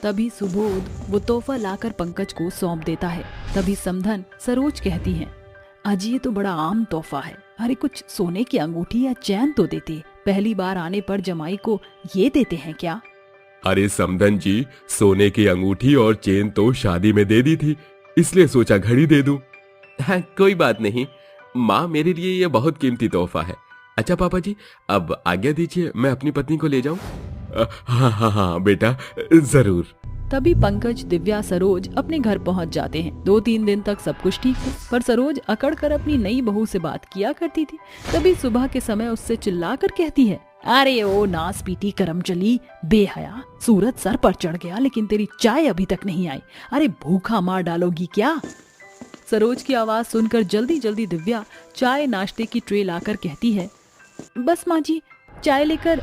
तभी सुबोध वो तोहफा लाकर पंकज को सौंप देता है। तभी समधन सरोज कहती है, अजी ये तो बड़ा आम तोहफा है। अरे कुछ सोने की अंगूठी या चैन तो देते, पहली बार आने पर जमाई को ये देते हैं क्या? अरे समधन जी, सोने की अंगूठी और चेन तो शादी में दे दी थी, इसलिए सोचा घड़ी दे दूं। हाँ, कोई बात नहीं माँ, मेरे लिए ये बहुत कीमती तोहफा है। अच्छा पापा जी, अब आज्ञा दीजिए, मैं अपनी पत्नी को ले जाऊं? हाँ हाँ हाँ बेटा, जरूर। तभी पंकज, दिव्या, सरोज अपने घर पहुंच जाते हैं। 2-3 दिन तक सब कुछ ठीक था, पर सरोज अकड़ कर अपनी नई बहू से बात किया करती थी। तभी सुबह के समय उससे चिल्लाकर कहती है, अरे ओ नास पीटी करम चली बेहया, सूरज सर पर चढ़ गया लेकिन तेरी चाय अभी तक नहीं आई। अरे भूखा मार डालोगी क्या? सरोज की आवाज सुनकर जल्दी जल्दी दिव्या चाय नाश्ते की ट्रे लाकर कहती है, बस माँ जी, चाय लेकर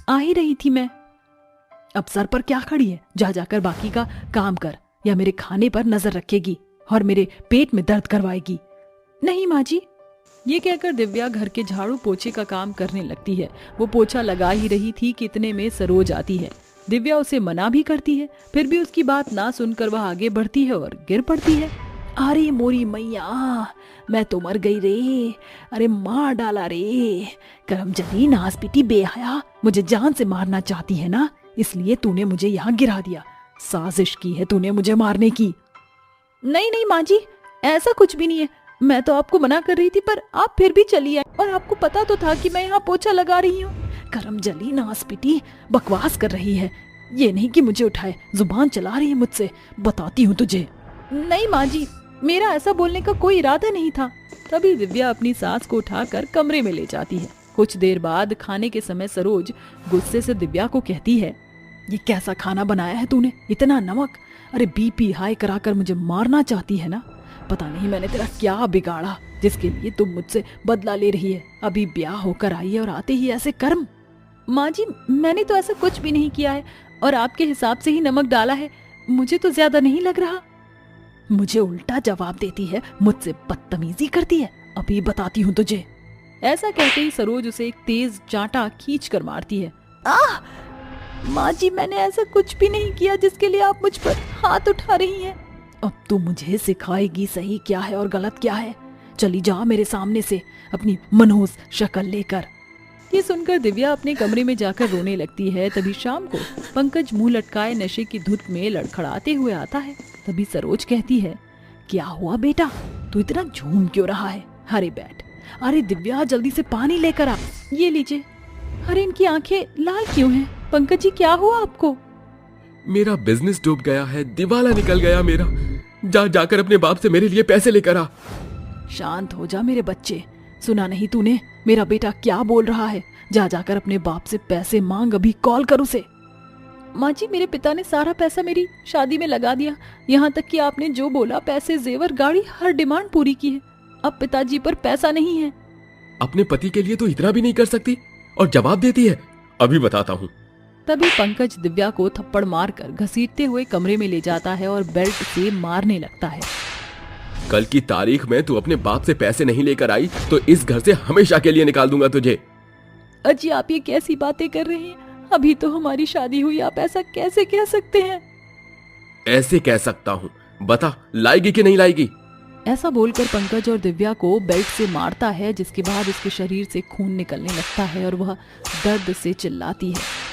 आ ही रही थी मैं। अब सर पर क्या खड़ी है? जा जाकर बाकी का काम कर, या मेरे खाने पर नजर रखेगी और मेरे पेट में दर्द करवाएगी। नहीं माँ जी। ये कहकर दिव्या घर के झाड़ू पोछे का काम करने लगती है। वो पोछा लगा ही रही थी कि इतने में सरोज आती है। दिव्या उसे मना भी करती है, फिर भी उसकी बात ना सुनकर वह आगे बढ़ती है और गिर पड़ती है। अरे मोरी मैया, मैं तो मर गई रे। अरे मार डाला रे। करमजदी नास पीटी बेहया, मुझे जान से मारना चाहती है ना, इसलिए तूने मुझे यहाँ गिरा दिया। साजिश की है तूने मुझे मारने की। नहीं नहीं माँ जी, ऐसा कुछ भी नहीं है। मैं तो आपको मना कर रही थी, पर आप फिर भी चली आई, और आपको पता तो था कि मैं यहाँ पोछा लगा रही हूँ। करमजली नासपीटी बकवास कर रही है। ये नहीं कि मुझे उठाए, जुबान चला रही है मुझसे। बताती हूँ तुझे। नहीं माँ जी, मेरा ऐसा बोलने का कोई इरादा नहीं था। तभी दिव्या अपनी सास को उठाकर कमरे में ले जाती है। कुछ देर बाद खाने के समय सरोज गुस्से से दिव्या को कहती है, ये कैसा खाना बनाया है तूने, इतना नमक। अरे बीपी हाई कराकर मुझे मारना चाहती है ना? पता नहीं मैंने तेरा क्या बिगाड़ा जिसके लिए तुम मुझसे बदला ले रही है। अभी ब्याह होकर आई है और आते ही ऐसे कर्म। माँ जी, मैंने तो ऐसा कुछ भी नहीं किया है, और आपके हिसाब से ही नमक डाला है। मुझे तो ज्यादा नहीं लग रहा। मुझे उल्टा जवाब देती है, मुझसे बदतमीजी करती है। अभी बताती हूँ तुझे। ऐसा कहते ही सरोज उसे एक तेज चांटा खींच कर मारती है। आह! माँ जी, मैंने ऐसा कुछ भी नहीं किया जिसके लिए आप मुझ पर हाथ उठा रही हैं। अब तू मुझे सिखाएगी सही क्या है और गलत क्या है। चली जा मेरे सामने से अपनी मनहूस शक्ल लेकर। ये सुनकर दिव्या अपने कमरे में जाकर रोने लगती है। तभी शाम को पंकज मुंह लटकाए नशे की धुत में लड़खड़ाते हुए आता है। तभी सरोज कहती है, क्या हुआ बेटा, तू इतना झूम क्यों रहा है? अरे बैठ। अरे दिव्या, जल्दी से पानी लेकर आ। ये लीजिए। अरे इनकी आंखें लाल क्यों हैं? पंकज जी, क्या हुआ आपको? मेरा बिजनेस डूब गया है, दिवाला निकल गया मेरा। जाकर अपने बाप से मेरे लिए पैसे लेकर आ। शांत हो जा मेरे बच्चे। सुना नहीं तूने मेरा बेटा क्या बोल रहा है? जाकर अपने बाप से पैसे मांग, अभी कॉल कर उसे। माँ जी, मेरे पिता ने सारा पैसा मेरी शादी में लगा दिया, यहाँ तक कि आपने जो बोला, पैसे, जेवर, गाड़ी, हर डिमांड पूरी की है। अब पिताजी पर पैसा नहीं है। अपने पति के लिए तो इतना भी नहीं कर सकती और जवाब देती है, अभी बताता हूँ। तभी पंकज दिव्या को थप्पड़ मारकर घसीटते हुए कमरे में ले जाता है और बेल्ट से मारने लगता है। कल की तारीख में तू अपने बाप से पैसे नहीं लेकर आई तो इस घर से हमेशा के लिए निकाल दूंगा तुझे। अजी, आप ये कैसी बातें कर रहे हैं? अभी तो हमारी शादी हुई, आप ऐसा कैसे कह सकते हैं? ऐसे कह सकता हूँ, बता लाएगी कि नहीं लाएगी? ऐसा बोलकर पंकज और दिव्या को बेल्ट से मारता है, जिसके बाद उसके शरीर से खून निकलने लगता है और वह दर्द से चिल्लाती है,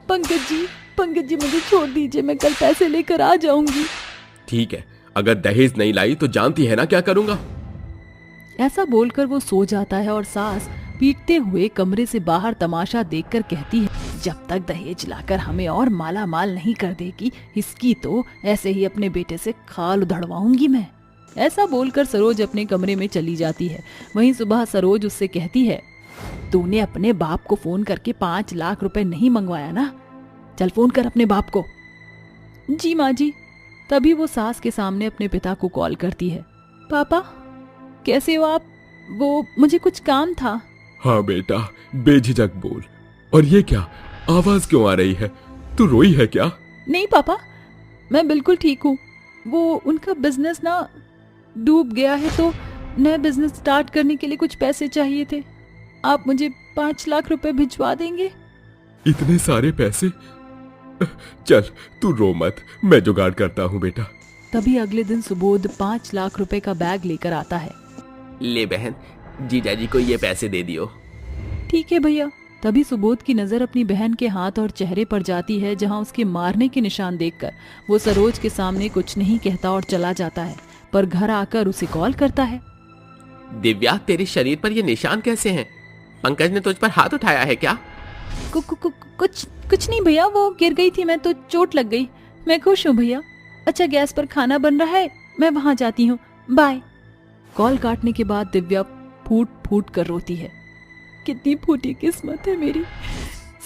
पंकज जी मुझे छोड़ दीजिए, मैं कल पैसे लेकर आ जाऊंगी। ठीक है, अगर दहेज नहीं लाई तो जानती है ना क्या करूंगा। ऐसा बोलकर वो सो जाता है और सास पीटते हुए कमरे से बाहर तमाशा देखकर कहती है, जब तक दहेज लाकर हमें और माला माल नहीं कर देगी, इसकी तो ऐसे ही अपने बेटे से खाल उधड़वाऊंगी मैं। ऐसा बोलकर सरोज अपने कमरे में चली जाती है। वहीं सुबह सरोज उससे कहती है, तूने अपने बाप को फोन करके 5 लाख रुपए नहीं मंगवाया ना? चल फोन कर अपने बाप को। जी माँ जी। तभी वो सास के सामने अपने पिता को कॉल करती है। पापा कैसे हो आप? वो मुझे कुछ काम था। हाँ बेटा, बेझिझक बोल। और ये क्या आवाज क्यों आ रही है? तू रोई है क्या? नहीं पापा, मैं बिल्कुल ठीक हूँ। वो उनका बिजनेस ना डूब गया है, तो नया बिजनेस स्टार्ट करने के लिए कुछ पैसे चाहिए थे। आप मुझे 5 लाख रुपए भिजवा देंगे? इतने सारे पैसे? चल तू रो मत, मैं जुगाड़ करता हूँ बेटा। तभी अगले दिन सुबोध 5 लाख रुपए का बैग लेकर आता है। ले बहन, जीजाजी को ये पैसे दे दियो। ठीक है भैया। तभी सुबोध की नजर अपनी बहन के हाथ और चेहरे पर जाती है, जहां उसके मारने के निशान देखकर वो सरोज के सामने कुछ नहीं कहता और चला जाता है। पर घर आकर उसे कॉल करता है। दिव्या, तेरे शरीर पर ये निशान कैसे हैं? पंकज ने तुझ पर हाथ उठाया है क्या? कुछ नहीं भैया, वो गिर गई थी मैं तो चोट लग गई। मैं खुश हूँ भैया। अच्छा, गैस पर खाना बन रहा है, मैं वहां जाती हूँ, बाय। कॉल काटने के बाद दिव्या फूट फूट कर रोती है। कितनी फूटी किस्मत है मेरी।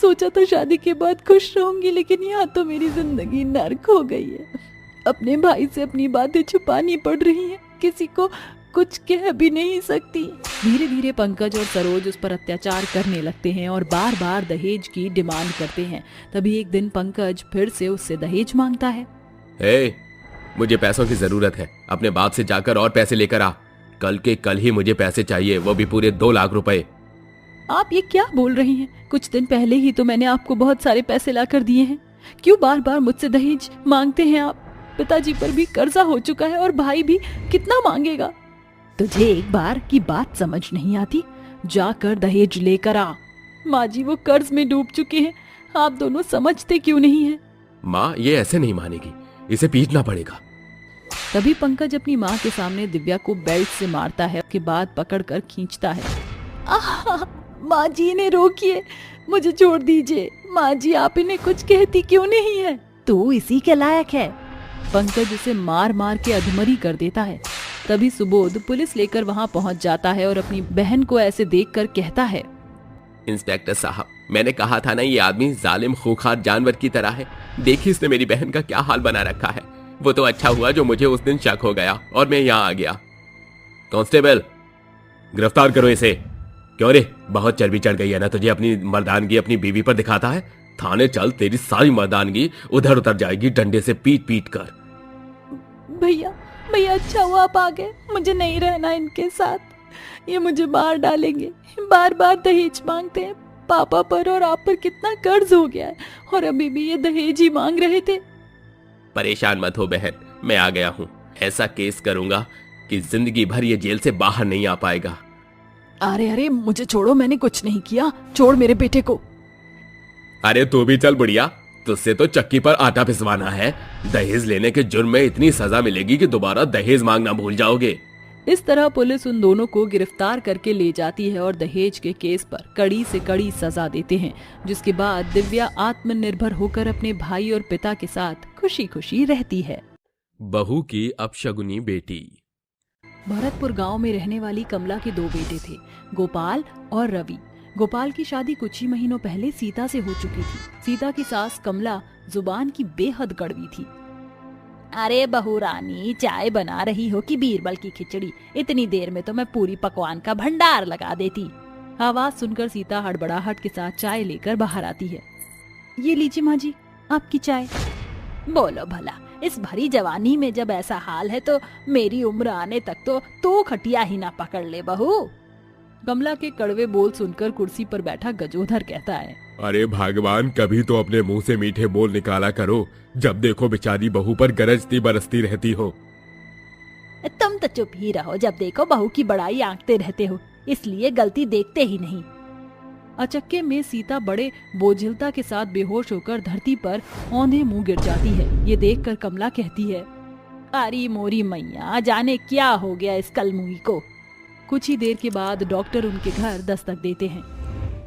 सोचा तो शादी के बाद खुश रहूंगी, लेकिन यहाँ तो मेरी जिंदगी नर्क हो गई है। अपने भाई से अपनी बातें छुपानी पड़ रही हैं, किसी को कुछ कह भी नहीं सकती। धीरे धीरे पंकज और सरोज उस पर अत्याचार करने लगते हैं और बार बार दहेज की डिमांड करते हैं। तभी एक दिन पंकज फिर से उससे दहेज मांगता है। मुझे पैसों की जरूरत है, अपने बाप से जाकर और पैसे लेकर आ। कल के कल ही मुझे पैसे चाहिए, वो भी पूरे 2 लाख रुपए। आप ये क्या बोल रही हैं? कुछ दिन पहले ही तो मैंने आपको बहुत सारे पैसे लाकर दिए हैं। क्यों बार बार मुझसे दहेज मांगते हैं आप? पिताजी पर भी कर्जा हो चुका है और भाई भी कितना मांगेगा? तुझे एक बार की बात समझ नहीं आती? जाकर दहेज लेकर आ। माँ जी, वो कर्ज में डूब चुके हैं, आप दोनों समझते क्यों नहीं हैं? माँ, ये ऐसे नहीं मानेगी, इसे पीटना पड़ेगा। तभी पंकज अपनी माँ के सामने दिव्या को बेल्ट से मारता है, उसके बाद पकड़कर खींचता है। माँ जी ने रोकिए, मुझे छोड़ दीजिए। माँ जी, आप इन्हें कुछ कहती क्यों नहीं है? तू इसी के लायक है। पंकज उसे मार मार के अधमरी कर देता है। तभी सुबोध पुलिस लेकर वहां पहुंच जाता है और अपनी बहन को ऐसे देखकर कहता है, इंस्पेक्टर साहब, मैंने कहा था ना, ये आदमी जालिम खूंखार जानवर की तरह है। देखिए इसने मेरी बहन का क्या हाल बना रखा है। वो तो अच्छा हुआ जो मुझे उस दिन शक हो गया और मैं यहाँ आ गया। कांस्टेबल, गिरफ्तार करो इसे। क्यों रे, बहुत चर्बी चढ़ गई है ना तुझे? अपनी मर्दानगी अपनी बीवी पर दिखाता है। थाने चल, तेरी सारी मर्दानगी उधर उतर जाएगी डंडे से पीट पीट कर। भैया अच्छा हुआ आप आ गए, मुझे नहीं रहना इनके साथ। ये मुझे मार डालेंगे। बार बार दहेज मांगते हैं। पापा पर और आप पर कितना कर्ज हो गया है, और अभी भी ये दहेज ही मांग रहे थे। परेशान मत हो बहन, मैं आ गया हूँ। ऐसा केस करूंगा कि जिंदगी भर ये जेल से बाहर नहीं आ पाएगा। अरे मुझे छोड़ो, मैंने कुछ नहीं किया। छोड़ मेरे बेटे को। अरे तू भी चल बुढ़िया, तुझसे तो चक्की पर आटा पिसवाना है। दहेज लेने के जुर्म में इतनी सजा मिलेगी कि दोबारा दहेज मांगना भूल जाओगे। इस तरह पुलिस उन दोनों को गिरफ्तार करके ले जाती है और दहेज के केस पर कड़ी से कड़ी सजा देते हैं, जिसके बाद दिव्या आत्मनिर्भर होकर अपने भाई और पिता के साथ खुशी खुशी रहती है। बहू की अपशगुनी बेटी। भरतपुर गांव में रहने वाली कमला के 2 बेटे थे, गोपाल और रवि। गोपाल की शादी कुछ ही महीनों पहले सीता से हो चुकी थी। सीता की सास कमला जुबान की बेहद कड़वी थी। अरे बहू रानी, चाय बना रही हो कि बीरबल की खिचड़ी? इतनी देर में तो मैं पूरी पकवान का भंडार लगा देती। आवाज सुनकर सीता हड़बड़ाहट के साथ चाय लेकर बाहर आती है। ये लीजिए माँ जी, आपकी चाय। बोलो भला, इस भरी जवानी में जब ऐसा हाल है तो मेरी उम्र आने तक तो तू खटिया ही ना पकड़ ले बहू। कमला के कड़वे बोल सुनकर कुर्सी पर बैठा गजोधर कहता है, अरे भगवान, कभी तो अपने मुंह से मीठे बोल निकाला करो। जब देखो बेचारी बहू पर गरजती बरसती रहती हो। तुम तो चुप ही रहो, जब देखो बहू की बड़ाई आंकते रहते हो, इसलिए गलती देखते ही नहीं। अचक्के में सीता बड़े बोझिलता के साथ बेहोश होकर धरती पर औंधे मुंह गिर जाती है। ये देखकर कमला कहती है, अरे मोरी मैया, जाने क्या हो गया इस कलमुही को। कुछ ही देर के बाद डॉक्टर उनके घर दस्तक देते हैं।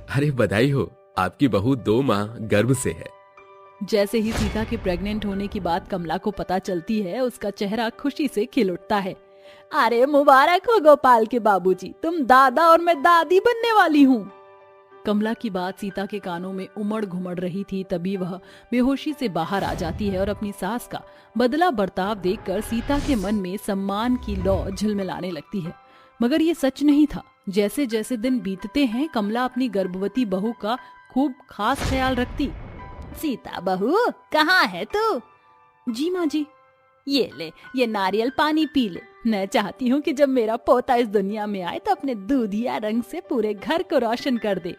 अरे बधाई हो, आपकी बहू 2 माह गर्भ से है। जैसे ही सीता के प्रेग्नेंट होने की बात कमला को पता चलती है, उसका चेहरा खुशी से खिल उठता है। अरे मुबारक हो गोपाल के बाबूजी, तुम दादा और मैं दादी बनने वाली हूँ। कमला की बात सीता के कानों में उमड़ घुमड़ रही थी, तभी वह बेहोशी से बाहर आ जाती है और अपनी सास का बदला बर्ताव देखकर सीता के मन में सम्मान की लौ झिलमिलाने लगती है। मगर ये सच नहीं था। जैसे जैसे दिन बीतते हैं, कमला अपनी गर्भवती बहू का खूब खास ख्याल रखती। सीता बहू, कहाँ है तू? जी माँ जी। ये ले, ये नारियल पानी पी ले। मैं चाहती हूँ कि जब मेरा पोता इस दुनिया में आए तो अपने दूधिया रंग से पूरे घर को रोशन कर दे।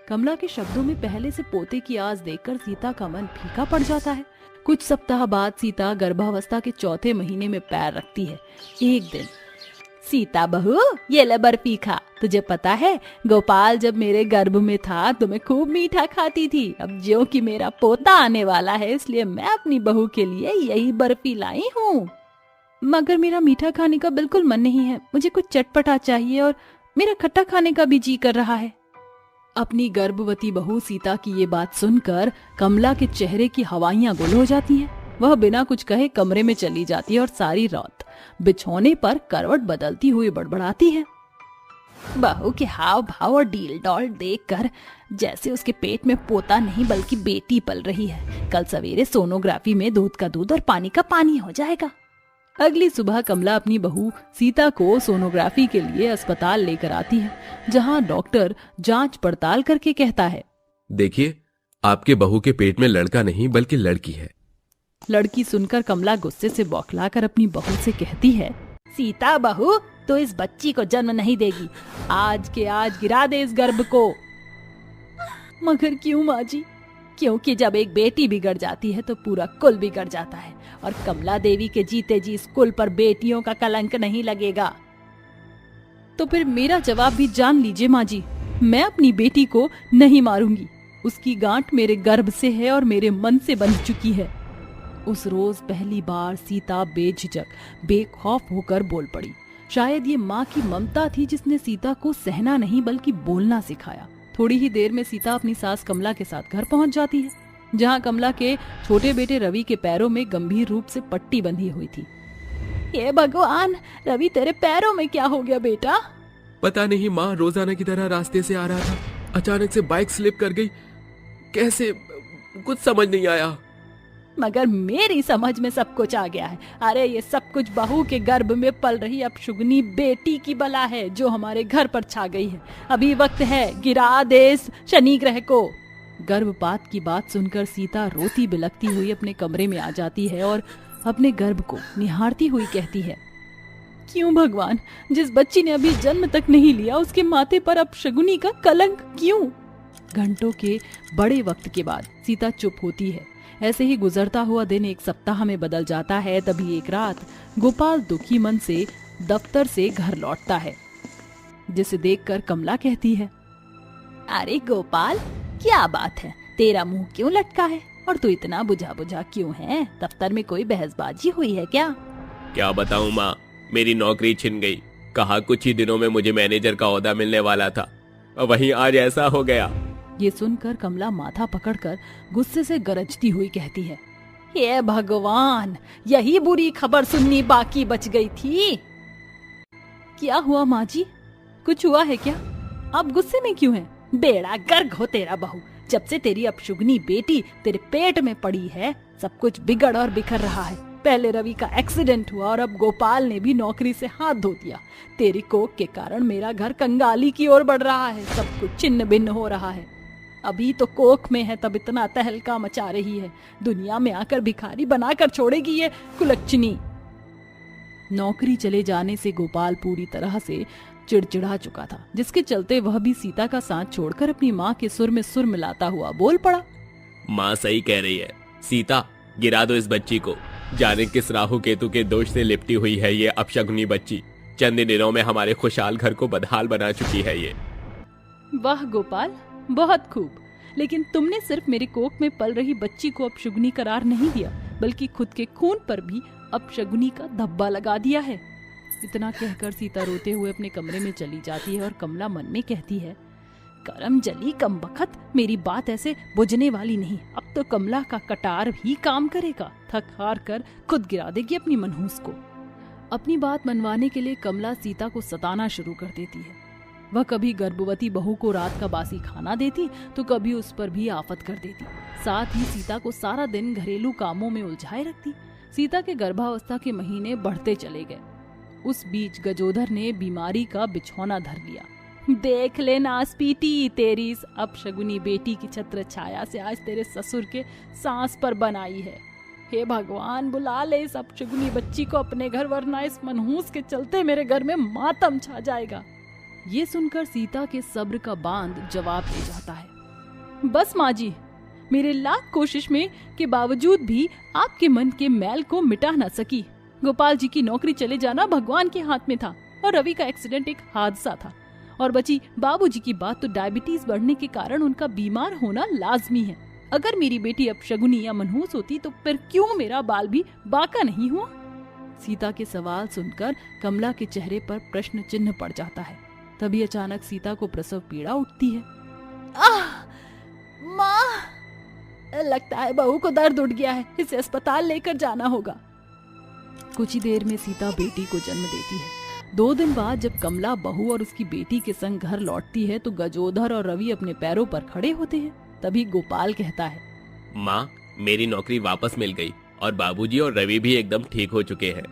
कमला के शब्दों में पहले से पोते की आस देखकर सीता का मन फीका पड़ जाता है। कुछ सप्ताह बाद सीता गर्भावस्था के 4थे महीने में पैर रखती है। एक दिन, सीता बहू, ये ले बर्फी खा। तुझे पता है, गोपाल जब मेरे गर्भ में था तो मैं खूब मीठा खाती थी। अब ज्यों कि मेरा पोता आने वाला है, इसलिए मैं अपनी बहू के लिए यही बर्फी लाई हूँ। मगर मेरा मीठा खाने का बिल्कुल मन नहीं है। मुझे कुछ चटपटा चाहिए और मेरा खट्टा खाने का भी जी कर रहा है। अपनी गर्भवती बहू सीता की ये बात सुनकर कमला के चेहरे की हवाइयां गुल हो जाती हैं। वह बिना कुछ कहे कमरे में चली जाती है और सारी रात बिछौने पर करवट बदलती हुई बड़बड़ाती है। बहू के हाव भाव और डील डॉल देखकर जैसे उसके पेट में पोता नहीं बल्कि बेटी पल रही है। कल सवेरे सोनोग्राफी में दूध का दूध और पानी का पानी हो जाएगा। अगली सुबह कमला अपनी बहू सीता को सोनोग्राफी के लिए अस्पताल लेकर आती है, जहां डॉक्टर जांच पड़ताल करके कहता है, देखिए, आपके बहू के पेट में लड़का नहीं बल्कि लड़की है। लड़की सुनकर कमला गुस्से से बौखलाकर अपनी बहू से कहती है, सीता बहू, तो इस बच्ची को जन्म नहीं देगी। आज के आज गिरा दे इस गर्भ को। मगर क्यों माँ जी? क्योंकि जब एक बेटी बिगड़ जाती है तो पूरा कुल बिगड़ जाता है, और कमला देवी के जीते जी इस कुल पर बेटियों का कलंक नहीं लगेगा। तो फिर मेरा जवाब भी जान लीजिए माँ जी, मैं अपनी बेटी को नहीं मारूंगी। उसकी गांठ मेरे गर्भ से है और मेरे मन से बंध चुकी है। उस रोज पहली बार सीता बेझिझक बेखौफ होकर बोल पड़ी। शायद ये माँ की ममता थी जिसने सीता को सहना नहीं बल्कि बोलना सिखाया। थोड़ी ही देर में सीता अपनी सास कमला के साथ घर पहुंच जाती है, जहां कमला के छोटे बेटे रवि के पैरों में गंभीर रूप से पट्टी बंधी हुई थी। हे भगवान, रवि तेरे पैरों में क्या हो गया बेटा? पता नहीं माँ, रोजाना की तरह रास्ते से आ रहा था, अचानक से बाइक स्लिप कर गई। कैसे, कुछ समझ नहीं आया। मगर मेरी समझ में सब कुछ आ गया है। अरे ये सब कुछ बहू के गर्भ में पल रही अपशुगनी बेटी की बला है जो हमारे घर पर छा गई है। अभी वक्त है, गिरा दे इस शनि ग्रह को। गर्भपात की बात सुनकर सीता रोती बिलखती हुई अपने कमरे में आ जाती है और अपने गर्भ को निहारती हुई कहती है, क्यों भगवान, जिस बच्ची ने अभी जन्म तक नहीं लिया उसके माथे पर अपशगुनी का कलंक क्यों? घंटों के बड़े वक्त के बाद सीता चुप होती है। ऐसे ही गुजरता हुआ दिन एक सप्ताह में बदल जाता है। तभी एक रात गोपाल दुखी मन से दफ्तर से घर लौटता है, जिसे देखकर कमला कहती है, अरे गोपाल, क्या बात है, तेरा मुंह क्यों लटका है और तू इतना बुझा बुझा क्यों है? दफ्तर में कोई बहसबाजी हुई है क्या? क्या बताऊं माँ, मेरी नौकरी छिन गई। कहा कुछ ही दिनों में मुझे मैनेजर का ओहदा मिलने वाला था, वहीं आज ऐसा हो गया। ये सुनकर कमला माथा पकड़कर गुस्से से गरजती हुई कहती है, हे भगवान, यही बुरी खबर सुननी बाकी बच गई थी। क्या हुआ माँ जी, कुछ हुआ है क्या? आप गुस्से में क्यों हैं? बेड़ा गर्क हो तेरा बहू, जब से तेरी अपशुगनी बेटी तेरे पेट में पड़ी है सब कुछ बिगड़ और बिखर रहा है। पहले रवि का एक्सीडेंट हुआ और अब गोपाल ने भी नौकरी से हाथ धो दिया। तेरी कोख के कारण मेरा घर कंगाली की ओर बढ़ रहा है, सब कुछ छिन्न भिन्न हो रहा है। अभी तो कोख में है तब इतना तहलका मचा रही है, दुनिया में आकर भिखारी बनाकर छोड़ेगी ये कुलच्छनी। नौकरी चले जाने से गोपाल पूरी तरह से चिड़चिड़ा चुका था, जिसके चलते वह भी सीता का साथ छोड़कर अपनी माँ के सुर में सुर मिलाता हुआ बोल पड़ा, माँ सही कह रही है, सीता गिरा दो इस बच्ची को। जाने किस राहु केतु के दोष से लिपटी हुई है ये अपशगुनी बच्ची। चंद दिनों में हमारे खुशहाल घर को बदहाल बना चुकी है ये। वाह गोपाल, बहुत खूब, लेकिन तुमने सिर्फ मेरे कोख में पल रही बच्ची को अपशगुनी करार नहीं दिया, बल्कि खुद के खून पर भी अपशगुनी का धब्बा लगा दिया है। इतना कहकर सीता रोते हुए अपने कमरे में चली जाती है और कमला मन में कहती है, करम जली कमबख्त, मेरी बात ऐसे बुझने वाली नहीं। अब तो कमला का कटार भी काम करेगा, थक हार कर खुद गिरा देगी अपनी मनहूस को। अपनी बात मनवाने के लिए कमला सीता को सताना शुरू कर देती है। वह कभी गर्भवती बहू को रात का बासी खाना देती तो कभी उस पर भी आफत कर देती। साथ ही सीता को सारा दिन घरेलू कामों में उलझाए रखती। सीता के गर्भावस्था के महीने बढ़ते चले गए। उस बीच गजोधर ने बीमारी का बिछौना धर लिया। देख ले नासपीटी, तेरी इस अपशगुनी बेटी की छत्र छाया से आज तेरे ससुर के सांस पर बनाई है। हे भगवान, बुला ले इस अपशगुनी बच्ची को अपने घर, वरना इस मनहूस के चलते मेरे घर में मातम छा जाएगा। ये सुनकर सीता के सब्र का बांध जवाब दे जाता है। बस माँ जी, मेरे लाख कोशिश में के बावजूद भी आपके मन के मैल को मिटा न सकी। गोपाल जी की नौकरी चले जाना भगवान के हाथ में था और रवि का एक्सीडेंट एक हादसा था। और बची बाबूजी की बात, तो डायबिटीज बढ़ने के कारण उनका बीमार होना लाजमी है। अगर मेरी बेटी अपशगुनी या मनहूस होती तो फिर क्यों मेरा बाल भी बाका नहीं हुआ? सीता के सवाल सुनकर कमला के चेहरे पर प्रश्न चिन्ह पड़ जाता है। तभी अचानक सीता को प्रसव पीड़ा उठती है। माँ, लगता है बहू को दर्द उठ गया है, इसे अस्पताल लेकर जाना होगा। कुछ ही देर में सीता बेटी को जन्म देती है। 2 दिन बाद जब कमला बहू और उसकी बेटी के संग घर लौटती है तो गजोधर और रवि अपने पैरों पर खड़े होते हैं। तभी गोपाल कहता है, माँ, मेरी नौकरी वापस मिल गई और बाबूजी और रवि भी एकदम ठीक हो चुके हैं।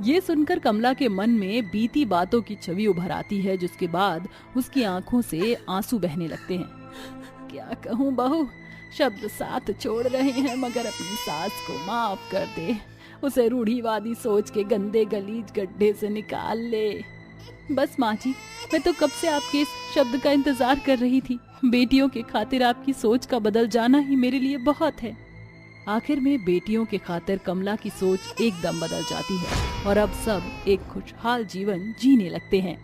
ये सुनकर कमला के मन में बीती बातों की छवि उभर आती है, जिसके बाद उसकी आंखों से आंसू बहने लगते हैं। क्या कहूँ बहू, शब्द साथ छोड़ रहे हैं, मगर अपनी सास को माफ कर दे। उसे रूढ़ीवादी सोच के गंदे गलीज गड्ढे से निकाल ले। बस माँ जी, मैं तो कब से आपके इस शब्द का इंतजार कर रही थी। बेटियों के खातिर आपकी सोच का बदल जाना ही मेरे लिए बहुत है। आखिर में बेटियों के खातिर कमला की सोच एकदम बदल जाती है और अब सब एक खुशहाल जीवन जीने लगते हैं।